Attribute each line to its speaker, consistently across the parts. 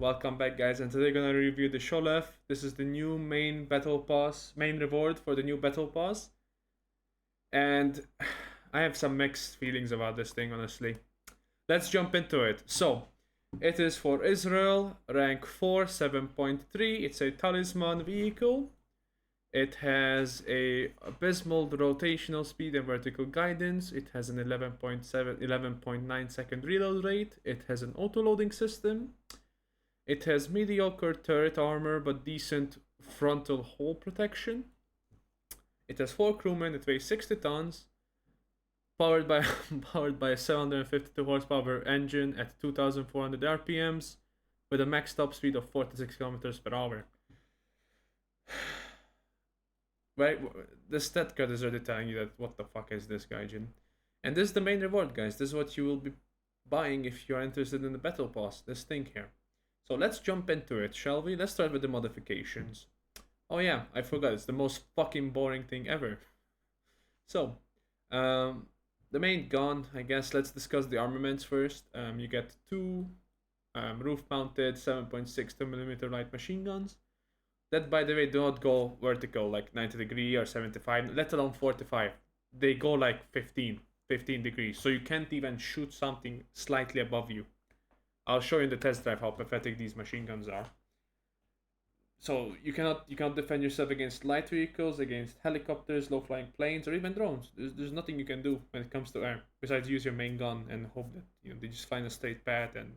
Speaker 1: welcome back guys, and today we're gonna review the Sholef. This is the new main battle pass, main reward for the new battle pass. And I have some mixed feelings about this thing, honestly. Let's jump into it. So, it is for Israel, rank 4, 7.3. It's a talisman vehicle. It has a abysmal rotational speed and vertical guidance. It has an 11.9 second reload rate. It has an auto-loading system. It has mediocre turret armor but decent frontal hull protection. It has 4 crewmen, it weighs 60 tons, powered by a 752 horsepower engine at 2400 RPMs with a max top speed of 46 kilometers per hour. Right, the stat card is already telling you that what the fuck is this, Gaijin? And this is the main reward, guys. This is what you will be buying if you're interested in the battle pass. This thing here. So let's jump into it, shall we? Let's start with the modifications. Oh yeah, I forgot. It's the most fucking boring thing ever. So, the main gun, I guess. Let's discuss the armaments first. You get two roof-mounted 7.62mm light machine guns. That, by the way, do not go vertical like 90 degree or 75, let alone 45. They go like 15 degrees. So you can't even shoot something slightly above you. I'll show you in the test drive how pathetic these machine guns are. So you cannot defend yourself against light vehicles, against helicopters, low-flying planes, or even drones. There's nothing you can do when it comes to air besides use your main gun and hope that they just find a straight path and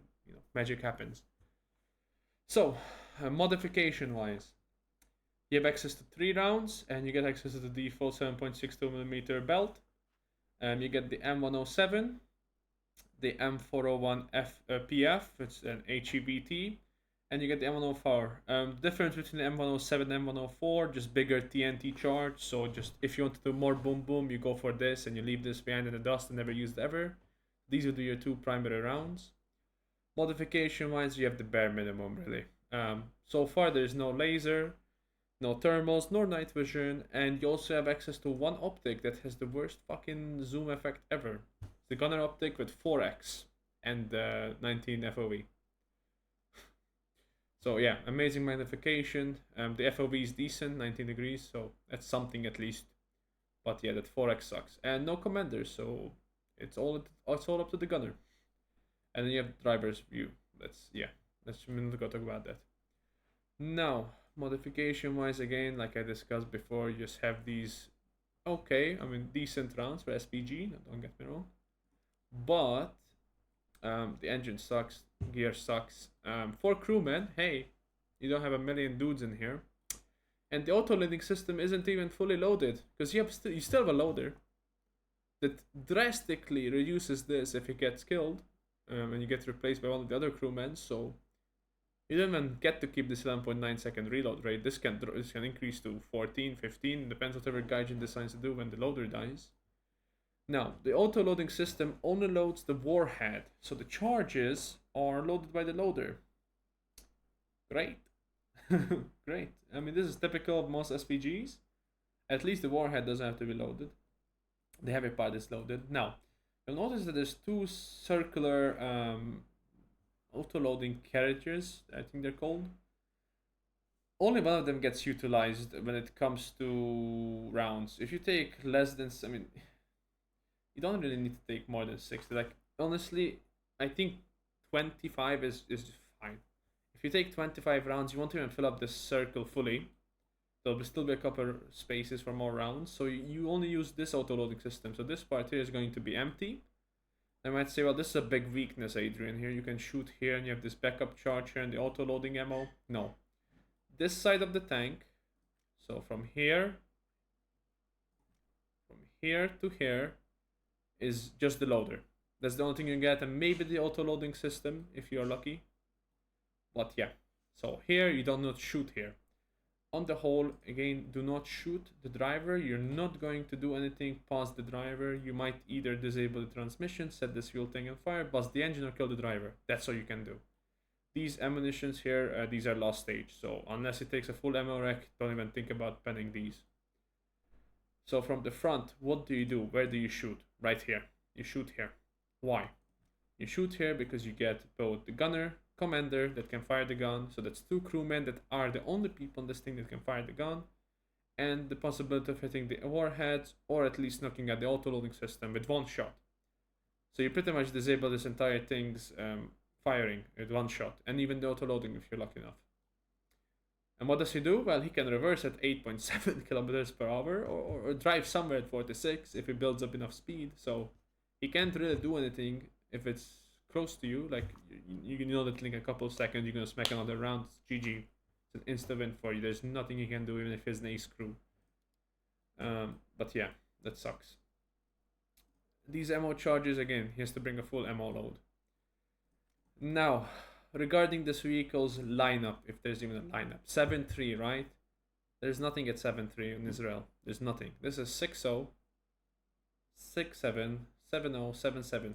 Speaker 1: magic happens. So modification-wise, you have access to 3 rounds and you get access to the default 7.62mm belt. You get the M107. The M401 PF, it's an HEVT, and you get the M104. Difference between the M107 and M104, just bigger TNT charge. So just if you want to do more boom boom, you go for this and you leave this behind in the dust and never use it ever. These would be your 2 primary rounds. Modification wise, you have the bare minimum really. So far there's no laser, no thermals, nor night vision, and you also have access to 1 optic that has the worst fucking zoom effect ever. The gunner optic with 4x and 19 FOV. So yeah, amazing magnification. The FOV is decent, 19 degrees, so that's something at least. But yeah, that 4x sucks. And no commander, so it's all up to the gunner. And then you have driver's view. Let's a minute ago talk about that. Now, modification wise, again, like I discussed before, you just have these decent rounds for SPG, don't get me wrong. But the engine sucks, gear sucks. 4 crewmen, hey, you don't have a million dudes in here. And the auto-loading system isn't even fully loaded, because you still have a loader that drastically reduces this if it gets killed, and you get replaced by one of the other crewmen, so you don't even get to keep the 7.9 second reload rate. This can increase to 14, 15, depends whatever Gaijin decides to do when the loader dies. Now, the auto-loading system only loads the warhead, so the charges are loaded by the loader. Great. Great. I mean, this is typical of most SPGs. At least the warhead doesn't have to be loaded. The heavy part is loaded. Now, you'll notice that there's 2 circular auto-loading carriages, I think they're called. Only one of them gets utilized when it comes to rounds. If you take less than, you don't really need to take more than 60. Like, honestly, I think 25 is fine. If you take 25 rounds, you won't even fill up this circle fully. There'll still be a couple spaces for more rounds. So you only use this auto-loading system. So this part here is going to be empty. I might say, well, this is a big weakness, Adrian. Here you can shoot here and you have this backup charge here and the auto-loading ammo. No. This side of the tank, so from here to here, is just the loader. That's the only thing you get, and maybe the auto-loading system if you're lucky. But yeah, so here you do not shoot here. On the whole, again, do not shoot the driver. You're not going to do anything past the driver. You might either disable the transmission, set this fuel tank on fire, bust the engine, or kill the driver. That's all you can do. These ammunitions here, these are last stage, so unless it takes a full ammo rack, don't even think about penning these. So from the front, what do you do? Where do you shoot? Right here. You shoot here. Why? You shoot here because you get both the gunner, commander that can fire the gun. So that's 2 crewmen that are the only people on this thing that can fire the gun. And the possibility of hitting the warheads or at least knocking out the auto-loading system with 1 shot. So you pretty much disable this entire thing's firing with 1 shot, and even the auto-loading if you're lucky enough. And what does he do? Well, he can reverse at 8.7 kilometers per hour or drive somewhere at 46 if he builds up enough speed. So he can't really do anything if it's close to you. Like, you know that in a couple of seconds you're going to smack another round. It's GG. It's an insta win for you. There's nothing he can do even if he's an ace crew. But yeah, that sucks. These ammo charges, again, he has to bring a full ammo load. Now, regarding this vehicle's lineup, if there's even a lineup. 7-3, right? There's nothing at 7-3 in Israel. There's nothing. This is 6-0, 6-7, 7-0, 7-7.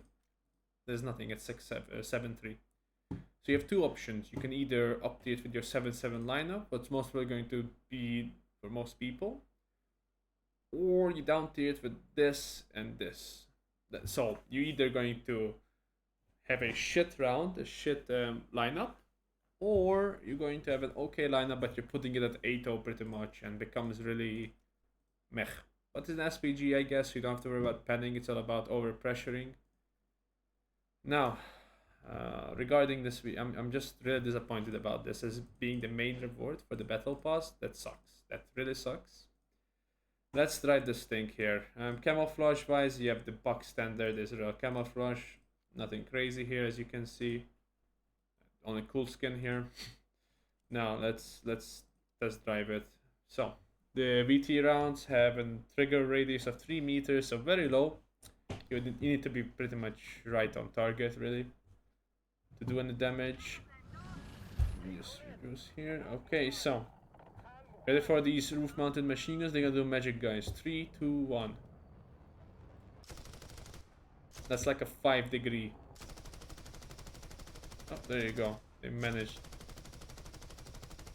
Speaker 1: There's nothing at 7-3. So you have 2 options. You can either update with your 7-7 lineup, what's most probably going to be for most people, or you down tier it with this and this. So you're either going to have a shit round, a shit lineup, or you're going to have an okay lineup, but you're putting it at 8-0 pretty much and becomes really meh. But in SPG, I guess you don't have to worry about panning. It's all about over pressuring. Now, regarding this, I'm just really disappointed about this as being the main reward for the battle pass. That sucks. That really sucks. Let's try this thing here. Camouflage wise, you have the buck standard Israel camouflage. Nothing crazy here, as you can see. Only cool skin here. Now let's test drive it. So the VT rounds have a trigger radius of 3 meters, so very low. You need to be pretty much right on target, really, to do any damage. Just reduce here. Okay, so ready for these roof-mounted machine guns? They're gonna do magic, guys. 3, 2, 1. That's like a 5-degree. Oh, there you go. They managed.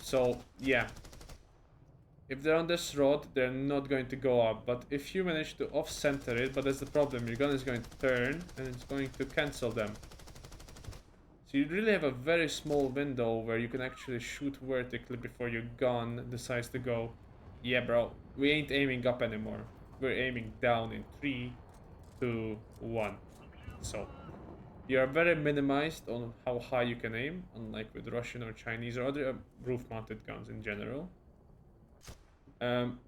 Speaker 1: So, yeah. If they're on this road, they're not going to go up. But if you manage to off-center it, but that's the problem. Your gun is going to turn, and it's going to cancel them. So you really have a very small window where you can actually shoot vertically before your gun decides to go, yeah, bro, we ain't aiming up anymore. We're aiming down in 3, 2, 1. So you are very minimized on how high you can aim, unlike with Russian or Chinese or other roof-mounted guns in general.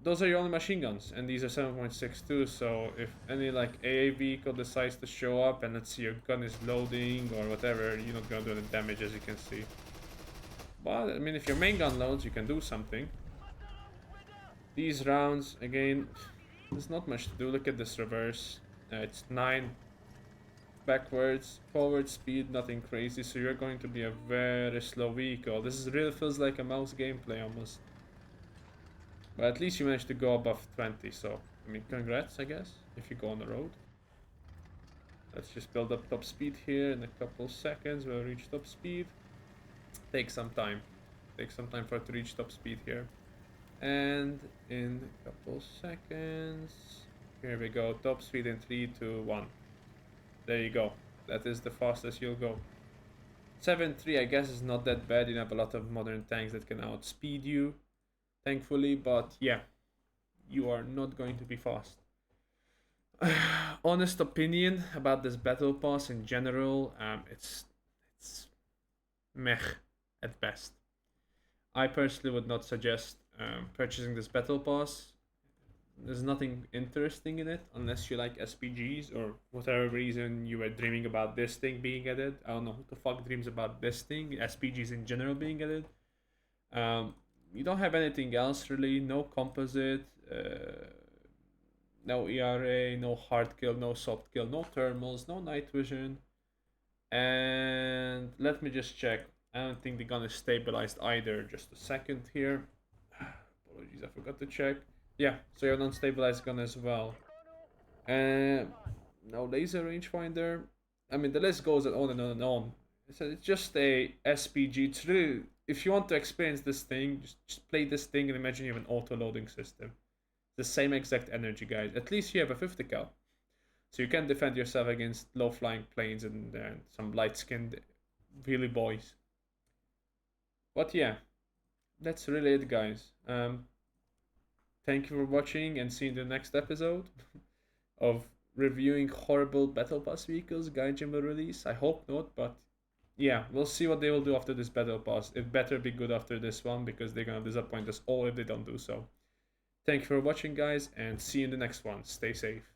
Speaker 1: Those are your only machine guns, and these are 7.62, so if any like AA vehicle decides to show up and let's see your gun is loading or whatever, you're not gonna do any damage, as you can see. But I mean, if your main gun loads, you can do something. These rounds, again, there's not much to do. Look at this reverse. It's 9 backwards, forward speed, nothing crazy, so you're going to be a very slow vehicle. This really feels like a mouse gameplay almost. But at least you managed to go above 20, so, I mean, congrats, I guess, if you go on the road. Let's just build up top speed here. In a couple seconds we'll reach top speed. Take some time. Take some time for it to reach top speed here. And in a couple seconds, here we go, top speed in 3, 2, 1. There you go. That is the fastest you'll go. 7.3 I guess is not that bad. You have a lot of modern tanks that can outspeed you, thankfully, but yeah, you are not going to be fast. Honest opinion about this battle pass in general, it's meh at best. I personally would not suggest purchasing this battle pass. There's nothing interesting in it unless you like SPGs or whatever reason you were dreaming about this thing being added. I don't know who the fuck dreams about this thing, SPGs in general being added. You don't have anything else really, no composite, no ERA, no hard kill, no soft kill, no thermals, no night vision. And let me just check. I don't think the gun is stabilized either. Just a second here. Apologies, I forgot to check. Yeah, so you have an unstabilized gun as well. And no laser rangefinder. I mean, the list goes on and on and on. So it's just a SPG. It's really, if you want to experience this thing, just play this thing and imagine you have an auto-loading system. The same exact energy, guys. At least you have a 50 cal. So you can defend yourself against low-flying planes and some light-skinned wheelie boys. But yeah, that's really it, guys. Thank you for watching and see you in the next episode of reviewing horrible Battle Pass vehicles Gaijin will release. I hope not, but yeah, we'll see what they will do after this Battle Pass. It better be good after this one because they're gonna disappoint us all if they don't do so. Thank you for watching, guys, and see you in the next one. Stay safe.